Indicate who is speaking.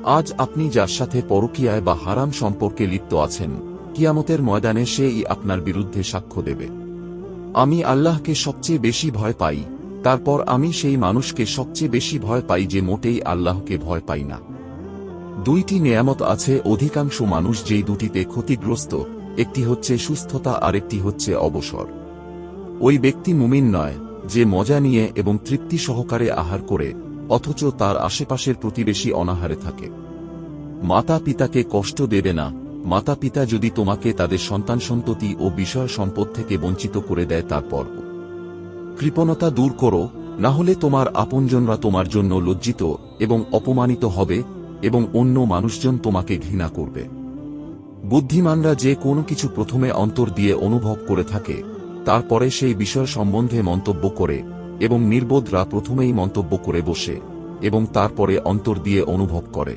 Speaker 1: আজ আপনি যার সাথে পরকীয়ায় বা হারাম সম্পর্কে লিপ্ত আছেন, কিয়ামতের ময়দানে সেই আপনার বিরুদ্ধে সাক্ষ্য দেবে। আমি আল্লাহকে সবচেয়ে বেশি ভয় পাই, তারপর আমি সেই মানুষকে সবচেয়ে বেশি ভয় পাই যে মোটেই আল্লাহকে ভয় পাই না। দুইটি নেয়ামত আছে অধিকাংশ মানুষ যেই দুটিতে ক্ষতিগ্রস্ত, একটি হচ্ছে সুস্থতা আর একটি হচ্ছে অবসর। ওই ব্যক্তি মুমিন নয় যে মজা নিয়ে এবং তৃপ্তি সহকারে আহার করে অথচ তার আশেপাশের প্রতিবেশী অনাহারে থাকে। মাতা পিতাকে কষ্ট দেবে না। মাতা পিতা যদি তোমাকে তাদের সন্তান সন্ততি ও বিষয় সম্পদ থেকে বঞ্চিত করে দেয়, তারপর কৃপণতা দূর করো, না হলে তোমার আপনজনরা তোমার জন্য লজ্জিত এবং অপমানিত হবে এবং অন্য মানুষজন তোমাকে ঘৃণা করবে। বুদ্ধিমানরা যে কোনো কিছু প্রথমে অন্তর দিয়ে অনুভব করে থাকে, তারপরে সেই বিষয় সম্বন্ধে মন্তব্য করে, এবং নির্বোধরা প্রথমেই মন্তব্য করে বসে এবং তারপরে অন্তর দিয়ে অনুভব করে।